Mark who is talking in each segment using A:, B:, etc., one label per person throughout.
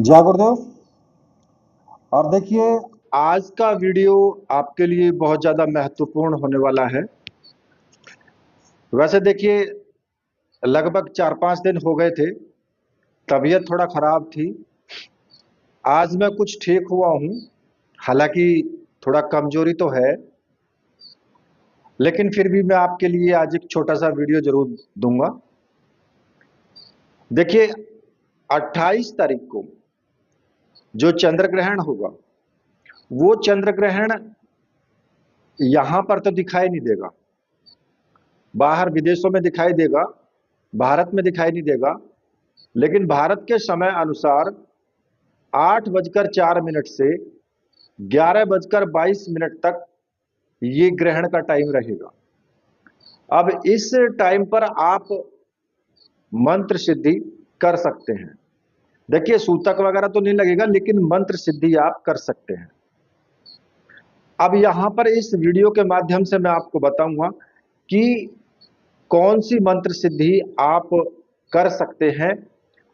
A: जय गुरुदेव। और देखिए, आज का वीडियो आपके लिए बहुत ज़्यादा महत्वपूर्ण होने वाला है। वैसे देखिए, लगभग 4-5 दिन हो गए थे, तबीयत थोड़ा खराब थी। आज मैं कुछ ठीक हुआ हूँ, हालांकि थोड़ा कमजोरी तो है, लेकिन फिर भी मैं आपके लिए आज एक छोटा सा वीडियो जरूर दूंगा। देखिए, 28 तारीख को जो चंद्र ग्रहण होगा, वो चंद्र ग्रहण यहां पर तो दिखाई नहीं देगा, बाहर विदेशों में दिखाई देगा, भारत में दिखाई नहीं देगा। लेकिन भारत के समय अनुसार 8:04 से 11:22 तक ये ग्रहण का टाइम रहेगा। अब इस टाइम पर आप मंत्र सिद्धि कर सकते हैं। देखिए, सूतक वगैरह तो नहीं लगेगा, लेकिन मंत्र सिद्धि आप कर सकते हैं। अब यहां पर इस वीडियो के माध्यम से मैं आपको बताऊंगा कि कौन सी मंत्र सिद्धि आप कर सकते हैं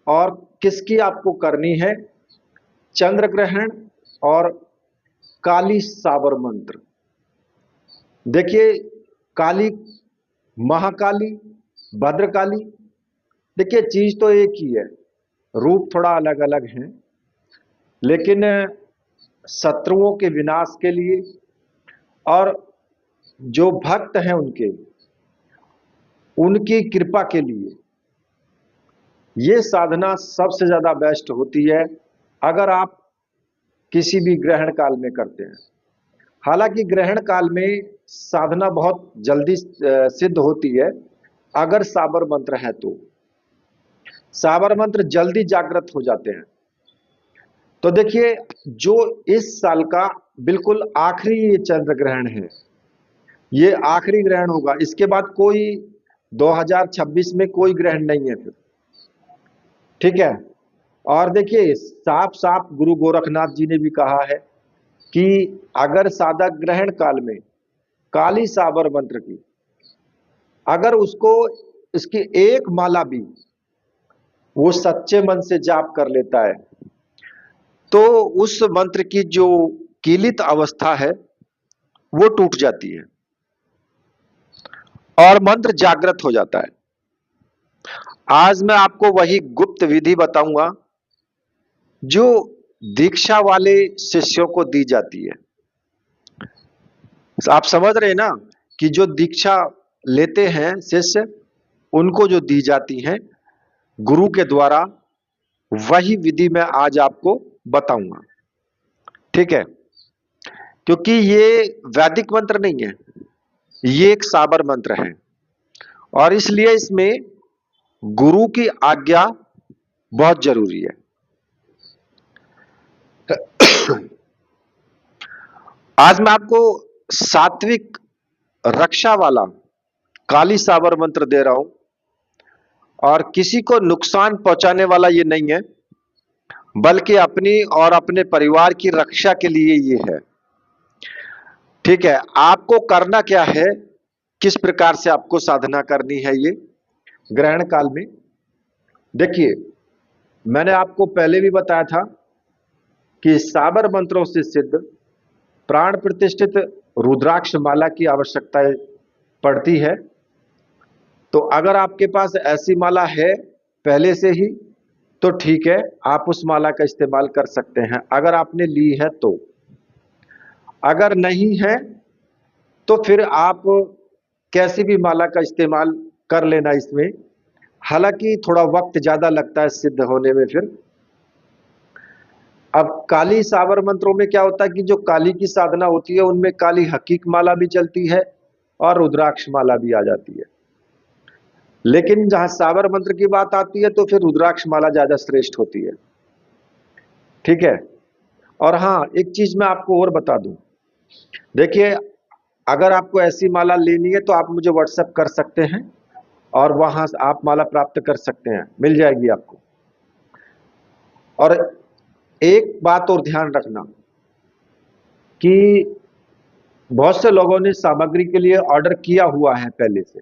A: और किसकी आपको करनी है। चंद्र ग्रहण और काली साबर मंत्र। देखिए, काली, महाकाली, भद्रकाली, देखिए चीज तो एक ही है, रूप थोड़ा अलग अलग है, लेकिन शत्रुओं के विनाश के लिए और जो भक्त हैं उनकी कृपा के लिए ये साधना सबसे ज्यादा बेस्ट होती है अगर आप किसी भी ग्रहण काल में करते हैं। हालांकि ग्रहण काल में साधना बहुत जल्दी सिद्ध होती है अगर साबर मंत्र है तो। साबर मंत्र जल्दी जागृत हो जाते हैं। तो देखिए, जो इस साल का बिल्कुल आखिरी ये चंद्र ग्रहण है, ये आखिरी ग्रहण होगा। इसके बाद कोई 2026 में कोई ग्रहण नहीं है फिर, ठीक है। और देखिए, साफ साफ गुरु गोरखनाथ जी ने भी कहा है कि अगर साधक ग्रहण काल में काली साबर मंत्र की, अगर उसको इसकी एक माला भी वो सच्चे मन से जाप कर लेता है, तो उस मंत्र की जो कीलित अवस्था है वो टूट जाती है और मंत्र जागृत हो जाता है। आज मैं आपको वही गुप्त विधि बताऊंगा जो दीक्षा वाले शिष्यों को दी जाती है। आप समझ रहे हैं ना कि जो दीक्षा लेते हैं शिष्य, उनको जो दी जाती है गुरु के द्वारा, वही विधि मैं आज आपको बताऊंगा, ठीक है। क्योंकि ये वैदिक मंत्र नहीं है, ये एक साबर मंत्र है और इसलिए इसमें गुरु की आज्ञा बहुत जरूरी है। आज मैं आपको सात्विक रक्षा वाला काली साबर मंत्र दे रहा हूं और किसी को नुकसान पहुंचाने वाला ये नहीं है, बल्कि अपनी और अपने परिवार की रक्षा के लिए ये है, ठीक है। आपको करना क्या है, किस प्रकार से आपको साधना करनी है ये ग्रहण काल में। देखिए, मैंने आपको पहले भी बताया था कि साबर मंत्रों से सिद्ध प्राण प्रतिष्ठित रुद्राक्ष माला की आवश्यकता पड़ती है। तो अगर आपके पास ऐसी माला है पहले से ही तो ठीक है, आप उस माला का इस्तेमाल कर सकते हैं अगर आपने ली है तो। अगर नहीं है तो फिर आप कैसी भी माला का इस्तेमाल कर लेना इसमें, हालांकि थोड़ा वक्त ज्यादा लगता है सिद्ध होने में फिर। अब काली साबर मंत्रों में क्या होता है कि जो काली की साधना होती है उनमें काली हकीक माला भी चलती है और रुद्राक्ष माला भी आ जाती है, लेकिन जहां साबर मंत्र की बात आती है तो फिर रुद्राक्ष माला ज्यादा श्रेष्ठ होती है, ठीक है। और हाँ, एक चीज मैं आपको और बता दूं। देखिए, अगर आपको ऐसी माला लेनी है तो आप मुझे व्हाट्सएप कर सकते हैं और वहां से आप माला प्राप्त कर सकते हैं, मिल जाएगी आपको। और एक बात और ध्यान रखना कि बहुत से लोगों ने सामग्री के लिए ऑर्डर किया हुआ है पहले से,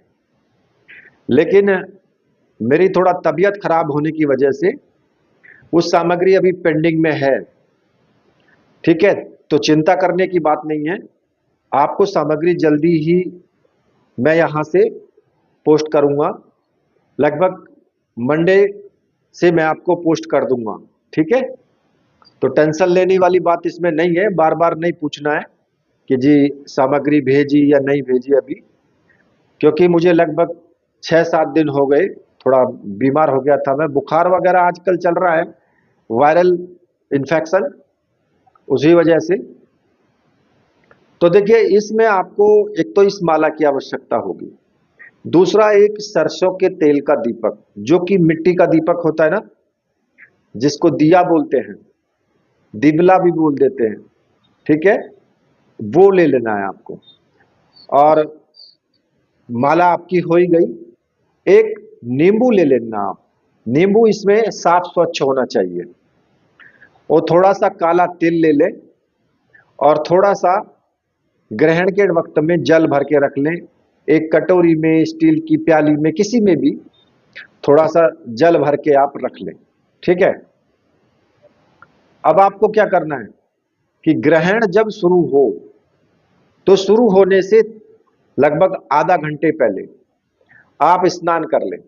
A: लेकिन मेरी थोड़ा तबीयत खराब होने की वजह से उस सामग्री अभी पेंडिंग में है, ठीक है। तो चिंता करने की बात नहीं है, आपको सामग्री जल्दी ही मैं यहां से पोस्ट करूंगा, लगभग मंडे से मैं आपको पोस्ट कर दूंगा, ठीक है। तो टेंशन लेने वाली बात इसमें नहीं है, बार बार नहीं पूछना है कि जी सामग्री भेजी या नहीं भेजी अभी, क्योंकि मुझे लगभग 6-7 दिन हो गए, थोड़ा बीमार हो गया था मैं, बुखार वगैरह आजकल चल रहा है, वायरल इन्फेक्शन, उसी वजह से। तो देखिए इसमें आपको एक तो इस माला की आवश्यकता होगी, दूसरा एक सरसों के तेल का दीपक, जो कि मिट्टी का दीपक होता है ना, जिसको दिया बोलते हैं, दिबला भी बोल देते हैं, ठीक है, वो ले लेना है आपको। और माला आपकी हो ही गई। एक नींबू ले लेना आप, नींबू इसमें साफ स्वच्छ होना चाहिए, और थोड़ा सा काला तिल ले लें, और थोड़ा सा ग्रहण के वक्त में जल भर के रख लें, एक कटोरी में, स्टील की प्याली में, किसी में भी थोड़ा सा जल भर के आप रख लें, ठीक है। अब आपको क्या करना है कि ग्रहण जब शुरू हो तो शुरू होने से लगभग आधा घंटे पहले आप स्नान कर लें,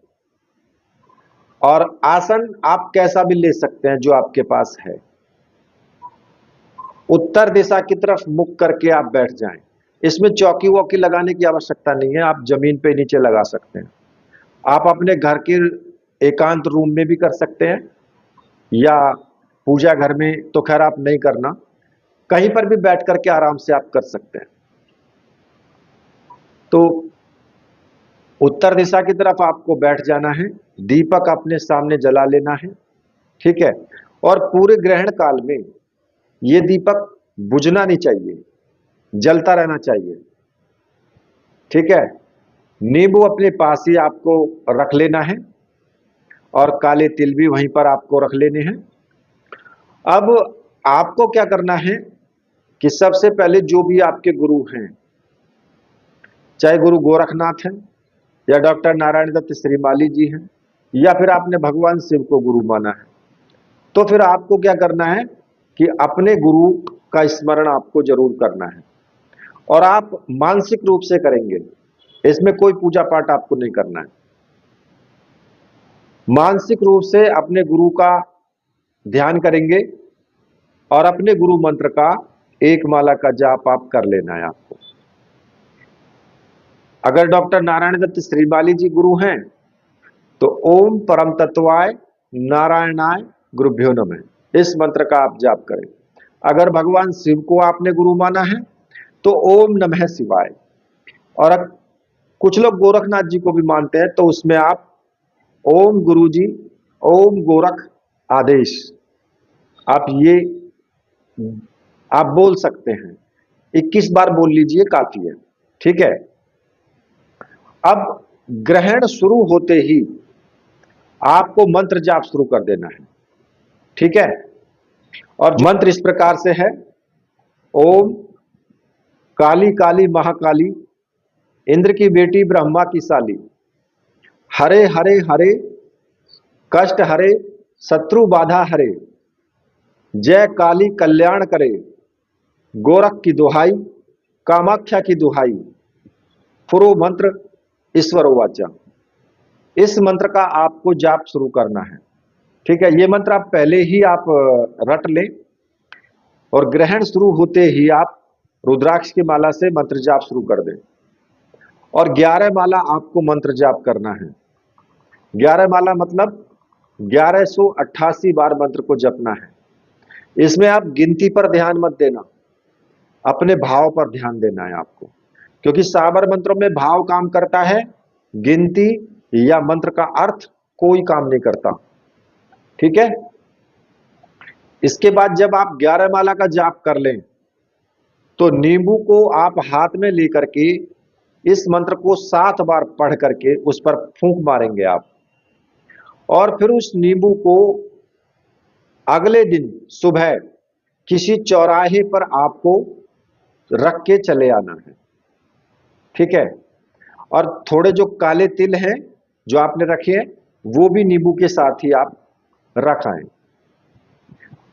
A: और आसन आप कैसा भी ले सकते हैं जो आपके पास है। उत्तर दिशा की तरफ मुख करके आप बैठ जाएं, इसमें चौकी वौकी लगाने की आवश्यकता नहीं है, आप जमीन पे नीचे लगा सकते हैं। आप अपने घर के एकांत रूम में भी कर सकते हैं, या पूजा घर में तो खैर आप नहीं करना, कहीं पर भी बैठ करके आराम से आप कर सकते हैं। तो उत्तर दिशा की तरफ आपको बैठ जाना है, दीपक अपने सामने जला लेना है, ठीक है। और पूरे ग्रहण काल में ये दीपक बुझना नहीं चाहिए, जलता रहना चाहिए, ठीक है। नींबू अपने पास ही आपको रख लेना है, और काले तिल भी वहीं पर आपको रख लेने हैं। अब आपको क्या करना है कि सबसे पहले जो भी आपके गुरु हैं, चाहे गुरु गोरखनाथ हैं, या डॉक्टर नारायण दत्त श्रीमाली जी हैं, या फिर आपने भगवान शिव को गुरु माना है, तो फिर आपको क्या करना है कि अपने गुरु का स्मरण आपको जरूर करना है, और आप मानसिक रूप से करेंगे, इसमें कोई पूजा पाठ आपको नहीं करना है। मानसिक रूप से अपने गुरु का ध्यान करेंगे, और अपने गुरु मंत्र का एक माला का जाप आप कर लेना है आपको। अगर डॉक्टर नारायण दत्त श्रीमाली जी गुरु हैं तो ओम परम तत्वाय नारायणाय गुरुभ्यो नमः, इस मंत्र का आप जाप करें। अगर भगवान शिव को आपने गुरु माना है तो ओम नमः शिवाय, और कुछ लोग गोरखनाथ जी को भी मानते हैं, तो उसमें आप ओम गुरु जी, ओम गोरख आदेश, आप ये आप बोल सकते हैं, 21 बार बोल लीजिए, काफी है, ठीक है। अब ग्रहण शुरू होते ही आपको मंत्र जाप शुरू कर देना है, ठीक है। और मंत्र इस प्रकार से है, ओम काली काली महाकाली, इंद्र की बेटी ब्रह्मा की साली, हरे हरे हरे कष्ट हरे, शत्रु बाधा हरे, जय काली कल्याण करे, गोरख की दुहाई, कामाख्या की दुहाई, पुरो मंत्र ईश्वर वाचा। इस मंत्र का आपको जाप शुरू करना है, ठीक है। ये मंत्र आप पहले ही आप रट लें, और ग्रहण शुरू होते ही आप रुद्राक्ष की माला से मंत्र जाप शुरू कर दें, और 11 माला आपको मंत्र जाप करना है। 11 माला मतलब 1188 बार मंत्र को जपना है। इसमें आप गिनती पर ध्यान मत देना, अपने भाव पर ध्यान देना है आपको, क्योंकि साबर मंत्रों में भाव काम करता है, गिनती या मंत्र का अर्थ कोई काम नहीं करता, ठीक है। इसके बाद जब आप 11 माला का जाप कर लें तो नींबू को आप हाथ में लेकर के इस मंत्र को 7 बार पढ़ करके उस पर फूंक मारेंगे आप, और फिर उस नींबू को अगले दिन सुबह किसी चौराहे पर आपको रख के चले आना है, ठीक है। और थोड़े जो काले तिल हैं जो आपने रखे हैं, वो भी नींबू के साथ ही आप रख आए,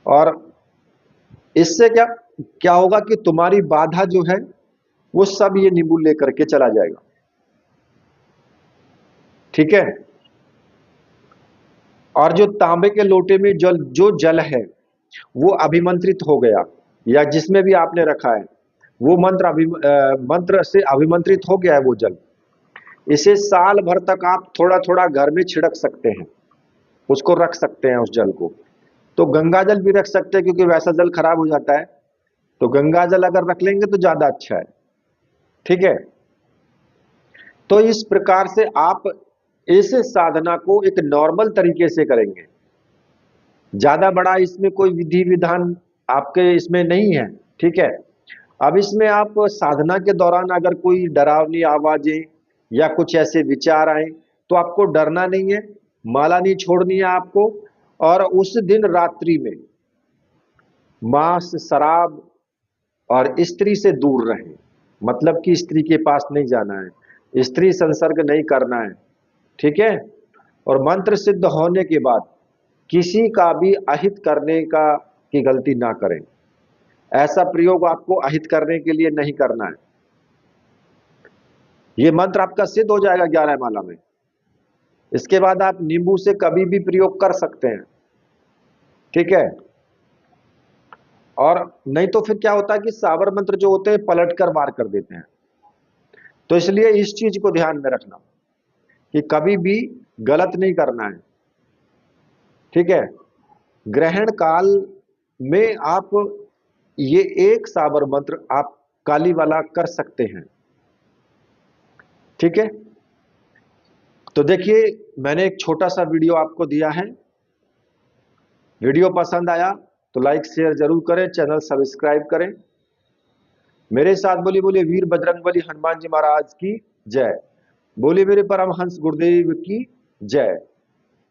A: और इससे क्या क्या होगा कि तुम्हारी बाधा जो है वो सब ये नींबू लेकर के चला जाएगा। ठीक है। और जो तांबे के लोटे में जो जल है वो अभिमंत्रित हो गया, या जिसमें भी आपने रखा है वो मंत्र से अभिमंत्रित हो गया है वो जल। इसे साल भर तक आप थोड़ा थोड़ा घर में छिड़क सकते हैं, उसको रख सकते हैं उस जल को। तो गंगा जल भी रख सकते हैं क्योंकि वैसा जल खराब हो जाता है, तो गंगा जल अगर रख लेंगे तो ज्यादा अच्छा है। ठीक है। तो इस प्रकार से आप इस साधना को एक नॉर्मल तरीके से करेंगे, ज्यादा बड़ा इसमें कोई विधि विधान आपके इसमें नहीं है। ठीक है। अब इसमें आप साधना के दौरान अगर कोई डरावनी आवाजें या कुछ ऐसे विचार आए तो आपको डरना नहीं है, माला नहीं छोड़नी है आपको। और उस दिन रात्रि में मांस, शराब और स्त्री से दूर रहें, मतलब कि स्त्री के पास नहीं जाना है, स्त्री संसर्ग नहीं करना है। ठीक है। और मंत्र सिद्ध होने के बाद किसी का भी अहित करने की गलती ना करें। ऐसा प्रयोग आपको अहित करने के लिए नहीं करना है। ये मंत्र आपका सिद्ध हो जाएगा 11 माला में। इसके बाद आप नींबू से कभी भी प्रयोग कर सकते हैं। ठीक है। और नहीं तो फिर क्या होता है कि सावर मंत्र जो होते हैं पलट कर वार कर देते हैं। तो इसलिए इस चीज को ध्यान में रखना कि कभी भी गलत नहीं करना है। ठीक है। ग्रहण काल में आप ये एक सावर मंत्र आप काली वाला कर सकते हैं। ठीक है। तो देखिए, मैंने एक छोटा सा वीडियो आपको दिया है। वीडियो पसंद आया तो लाइक शेयर जरूर करें, चैनल सब्सक्राइब करें। मेरे साथ बोली बोले वीर बजरंगबली हनुमान जी महाराज की जय। बोली मेरे परमहंस गुरुदेव की जय।